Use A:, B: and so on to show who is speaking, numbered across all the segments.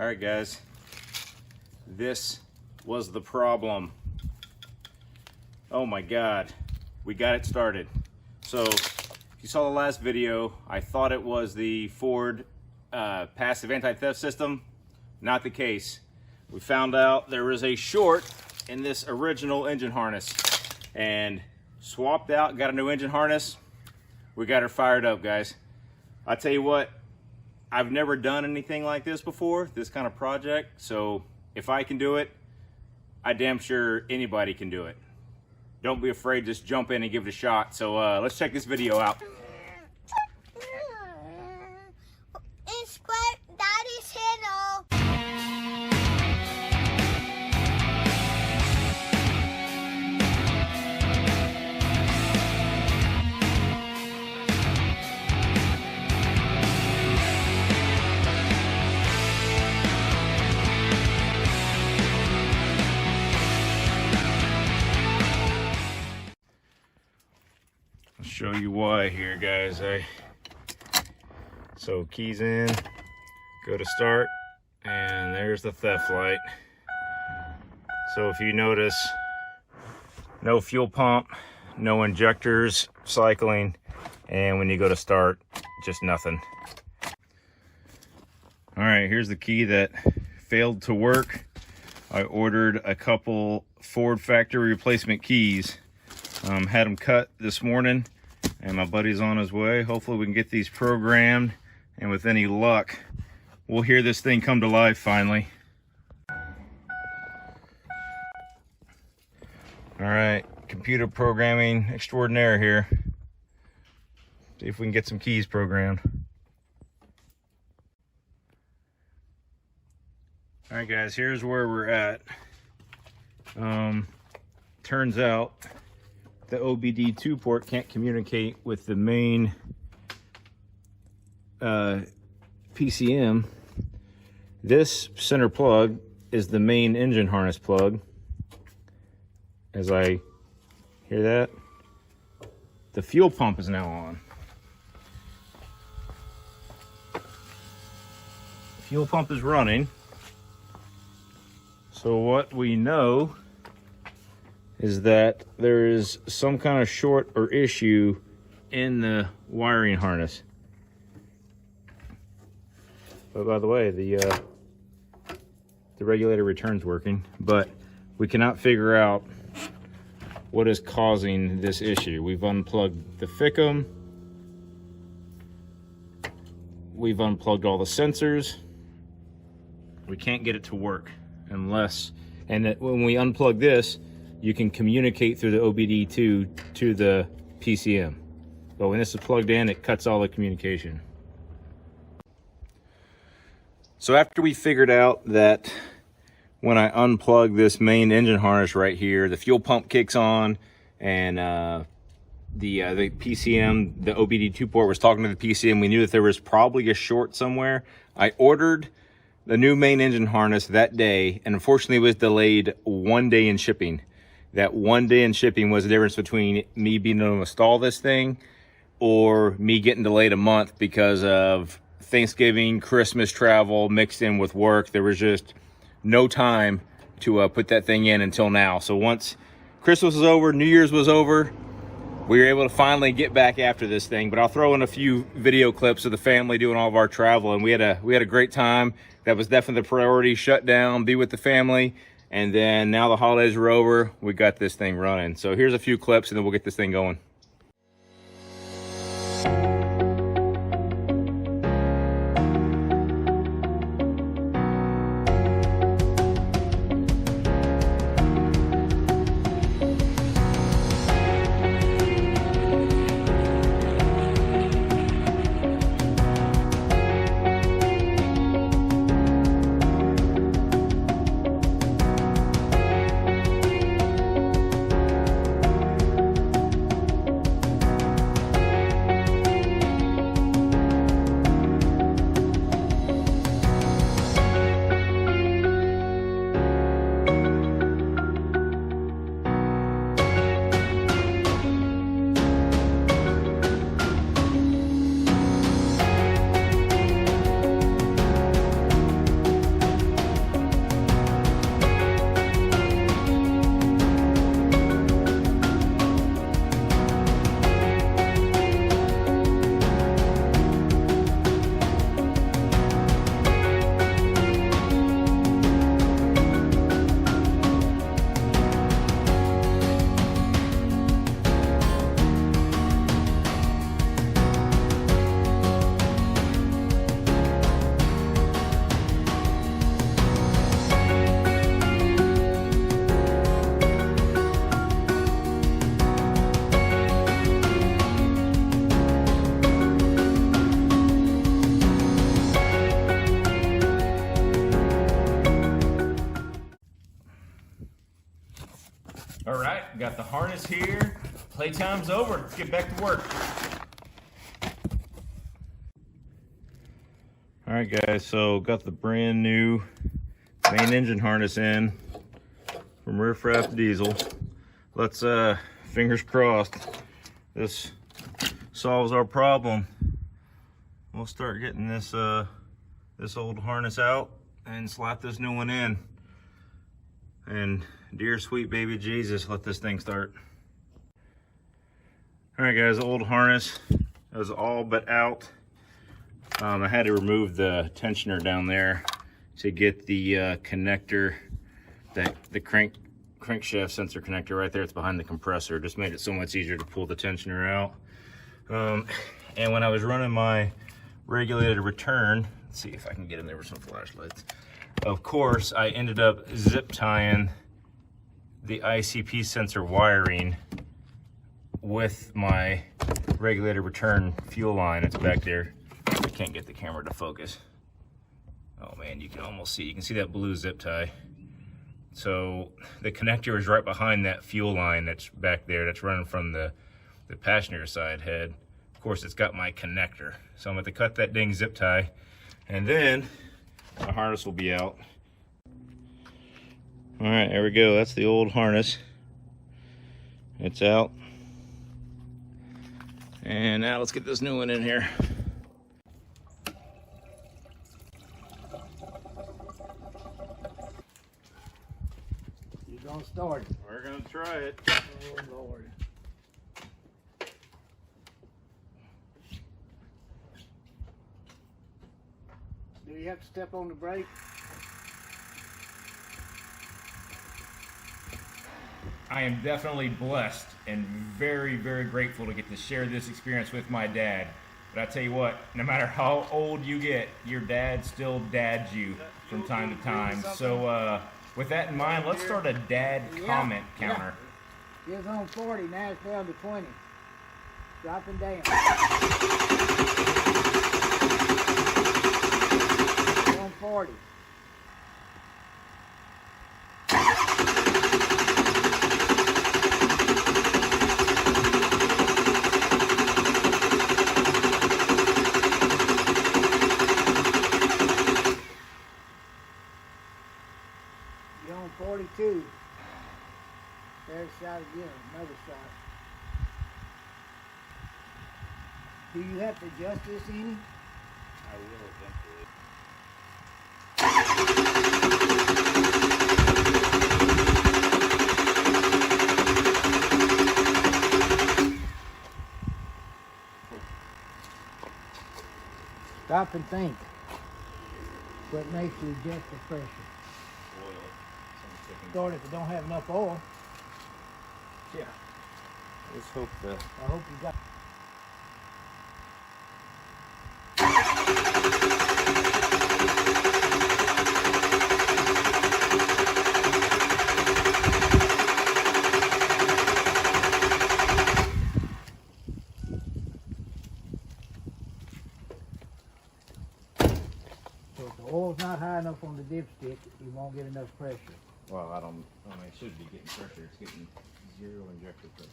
A: All right, guys, this was the problem. Oh my God, we got it started. So if you saw the last video, I thought it was the Ford passive anti-theft system. Not the case. We found out there was a short in this original engine harness and swapped out, got a new engine harness. We got her fired up, guys. I tell you what, I've never done anything like this before, this kind of project. So if I can do it, I damn sure anybody can do it. Don't be afraid, just jump in and give it a shot. So let's check this video out.
B: Subscribe Daddy's channel.
A: I'll show you why here, guys. So keys in, go to start, and there's the theft light. So if you notice, no fuel pump, no injectors cycling, and when you go to start, just nothing. All right, here's the key that failed to work. I ordered a couple Ford factory replacement keys. Had them cut this morning, and my buddy's on his way. Hopefully we can get these programmed, and with any luck, we'll hear this thing come to life finally. All right, computer programming extraordinaire here. See if we can get some keys programmed. All right, guys, here's where we're at. Turns out the OBD2 port can't communicate with the main PCM. This center plug is the main engine harness plug. As I hear that, the fuel pump is now on. Fuel pump is running. So what we know is that there is some kind of short or issue in the wiring harness. But by the way, the regulator return's working, but we cannot figure out what is causing this issue. We've unplugged the FICM. We've unplugged all the sensors. We can't get it to work unless, and that when we unplug this, you can communicate through the OBD2 to the PCM. But when this is plugged in, it cuts all the communication. So after we figured out that when I unplug this main engine harness right here, the fuel pump kicks on, and the PCM, the OBD2 port was talking to the PCM. We knew that there was probably a short somewhere. I ordered the new main engine harness that day, and unfortunately it was delayed 1 day in shipping. That 1 day in shipping was the difference between me being able to install this thing or me getting delayed a month because of Thanksgiving, Christmas travel mixed in with work. There was just no time to put that thing in until now. So once Christmas was over, New Year's was over, we were able to finally get back after this thing. But I'll throw in a few video clips of the family doing all of our travel, and we had a great time. That was definitely the priority: shut down, be with the family. And then now the holidays are over, we got this thing running. So here's a few clips and then we'll get this thing going. got the harness here. Playtime's over. Let's get back to work. All right, guys, so got the brand new main engine harness in from Riffraff Diesel. Let's, fingers crossed, this solves our problem. We'll start getting this, this old harness out and slap this new one in. And dear sweet baby Jesus, let this thing start. All right, guys, the old harness was all but out. I had to remove the tensioner down there to get the connector, the crankshaft sensor connector right there. It's behind the compressor. Just made it so much easier to pull the tensioner out. And when I was running my regulated return, let's see if I can get in there with some flashlights. Of course, I ended up zip tying the ICP sensor wiring with my regulated return fuel line. It's back there. I can't get the camera to focus. Oh man, you can almost see, you can see that blue zip tie. So the connector is right behind that fuel line that's back there, that's running from the passenger side head. Of course, it's got my connector. So I'm going to cut that dang zip tie, and then the harness will be out. All right, there we go. That's the old harness. It's out. And now let's get this new one in here.
C: You're gonna start it.
A: We're gonna try it.
C: Oh Lord. Do you have to step on the brake?
D: I am definitely blessed and very, very grateful to get to share this experience with my dad. But I tell you what, no matter how old you get, your dad still dads you from time to time. So with that in mind, let's start a dad comment counter.
C: It was on 40, now it's down to 20. Dropping down. It's on 40. You're on 42. There's a shot again, another shot. Do you have to adjust this any?
A: I will eventually.
C: Stop and think. What makes you adjust the pressure?
A: Oil.
C: Start if you don't have enough oil.
A: Yeah. Let's hope that.
C: I hope you got. So if the oil's not high enough on the dipstick, you won't get enough pressure.
A: Well, I mean, it should be getting pressure. It's getting 0 injector pressure.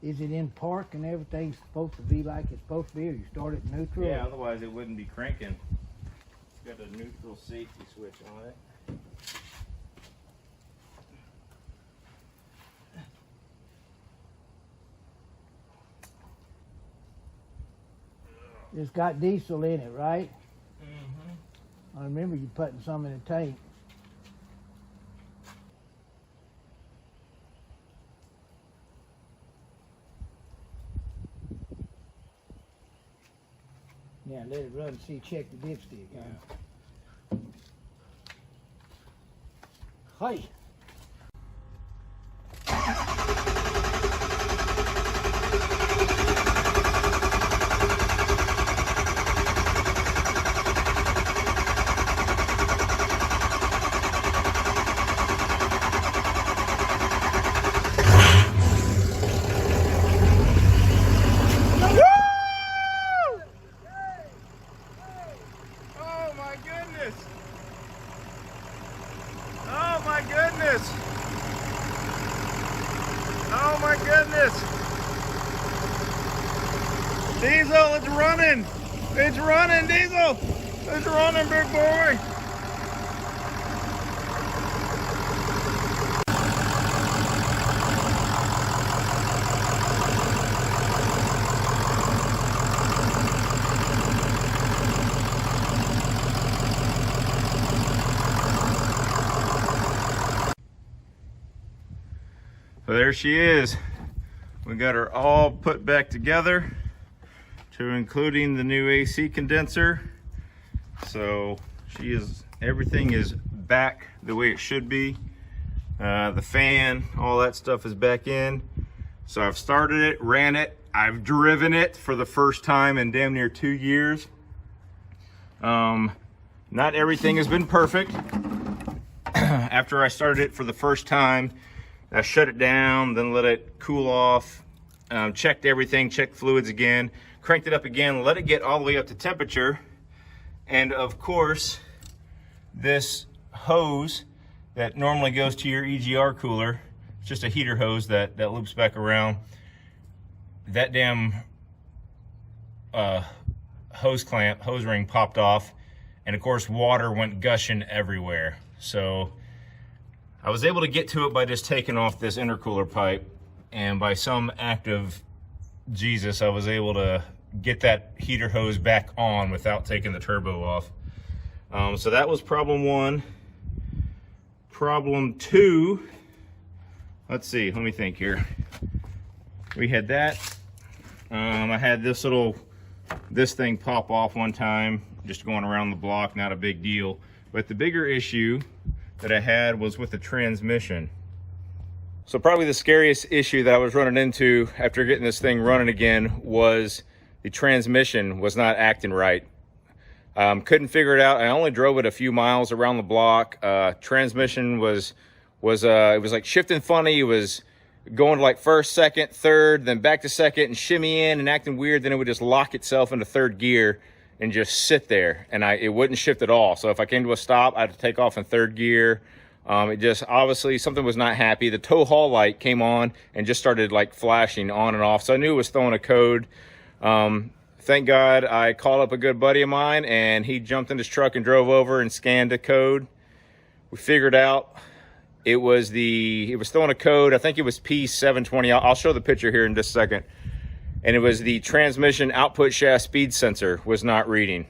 C: Is it in park and everything's supposed to be like it's supposed to be, or you start it neutral?
A: Yeah, otherwise it wouldn't be cranking. It's got a neutral safety switch on it.
C: It's got diesel in it, right?
A: Mm-hmm.
C: I remember you putting some in the tank. Yeah, let it run and see, check the dipstick.
A: Yeah.
C: Hey!
A: Oh my goodness! Oh my goodness! Oh my goodness. Diesel, it's running. It's running, Diesel. It's running, big boy. So there she is. We got her all put back together, to including the new AC condenser. So everything is back the way it should be. The fan, all that stuff is back in. So I've started it, ran it, I've driven it for the first time in damn near 2 years. Not everything has been perfect. After I started it for the first time, I shut it down, then let it cool off, checked everything, checked fluids again, cranked it up again, let it get all the way up to temperature. And of course, this hose that normally goes to your EGR cooler, it's just a heater hose that loops back around. That damn hose ring popped off, and of course water went gushing everywhere. So I was able to get to it by just taking off this intercooler pipe, and by some act of Jesus, I was able to get that heater hose back on without taking the turbo off. So that was problem one. Problem two, let's see, let me think here. We had that. I had this thing pop off one time, just going around the block, not a big deal. But the bigger issue that I had was with the transmission. So probably the scariest issue that I was running into after getting this thing running again was the transmission was not acting right. Couldn't figure it out. I only drove it a few miles around the block. Transmission was it was like shifting funny. It was going to like first, second, third, then back to second and shimmy in and acting weird. Then it would just lock itself into third gear and just sit there, and it wouldn't shift at all. So if I came to a stop, I had to take off in third gear. It just, obviously something was not happy. The tow haul light came on and just started like flashing on and off. So I knew it was throwing a code. Thank God I called up a good buddy of mine, and he jumped in his truck and drove over and scanned the code. We figured out it was throwing a code. I think it was P720. I'll show the picture here in just a second. And it was the transmission output shaft speed sensor was not reading.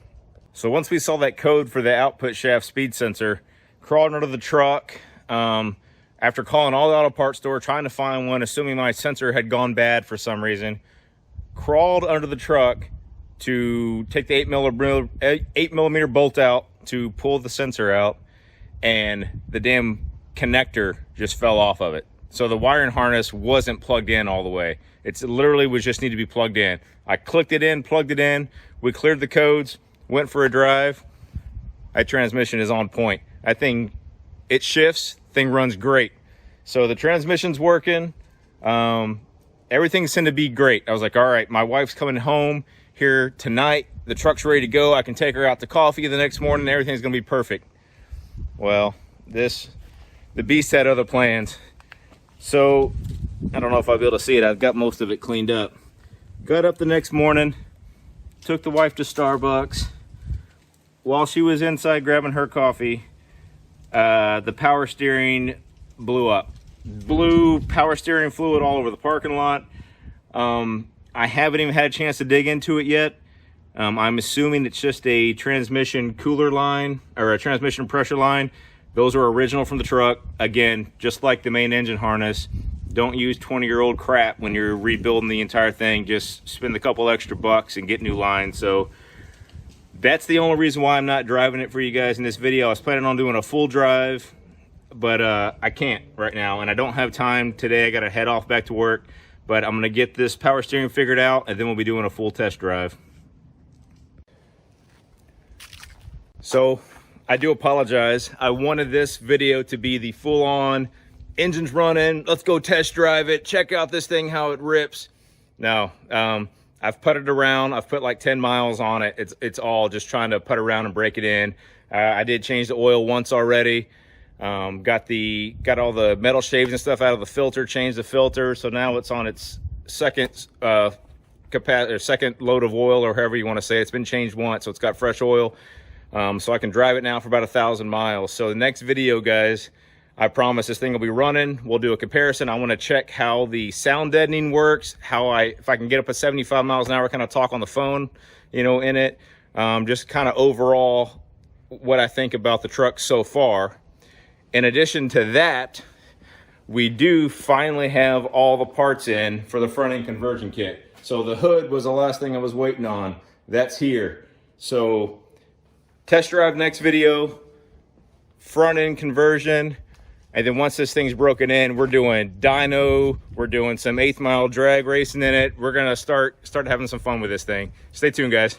A: So once we saw that code for the output shaft speed sensor, crawled under the truck, after calling all the auto parts store, trying to find one, assuming my sensor had gone bad for some reason, crawled under the truck to take the 8mm bolt out to pull the sensor out, and the damn connector just fell off of it. So the wiring harness wasn't plugged in all the way. It literally was just need to be plugged in. I clicked it in, plugged it in, we cleared the codes, went for a drive. That transmission is on point. That thing, it shifts, thing runs great. So the transmission's working. Everything seemed to be great. I was like, all right, my wife's coming home here tonight. The truck's ready to go. I can take her out to coffee the next morning. Everything's gonna be perfect. Well, the beast had other plans. So I don't know if I'll be able to see it. I've got most of it cleaned up. Got up the next morning, took the wife to Starbucks. While she was inside grabbing her coffee, the power steering blew up. Blew power steering fluid all over the parking lot. I haven't even had a chance to dig into it yet. I'm assuming it's just a transmission cooler line or a transmission pressure line. Those are original from the truck. Again, just like the main engine harness, don't use 20-year-old crap when you're rebuilding the entire thing. Just spend a couple extra bucks and get new lines. So that's the only reason why I'm not driving it for you guys in this video. I was planning on doing a full drive, but I can't right now, and I don't have time today. I gotta head off back to work, but I'm gonna get this power steering figured out, and then we'll be doing a full test drive. So I do apologize. I wanted this video to be the full-on engine's running, let's go test drive it, check out this thing, how it rips. No, I've putted around, I've put like 10 miles on it. It's all just trying to put around and break it in. I did change the oil once already. Got all the metal shaves and stuff out of the filter, changed the filter, so now it's on its second second load of oil, or however you want to say it. It's been changed once, so it's got fresh oil. So I can drive it now for about 1,000 miles. So the next video, guys, I promise this thing will be running. We'll do a comparison. I want to check how the sound deadening works, if I can get up at 75 miles an hour, kind of talk on the phone, you know, in it. Just kind of overall what I think about the truck so far. In addition to that, we do finally have all the parts in for the front end conversion kit. So the hood was the last thing I was waiting on. That's here. So test drive next video, front end conversion. And then once this thing's broken in, we're doing dyno, we're doing some 8th mile drag racing in it. We're gonna start having some fun with this thing. Stay tuned, guys.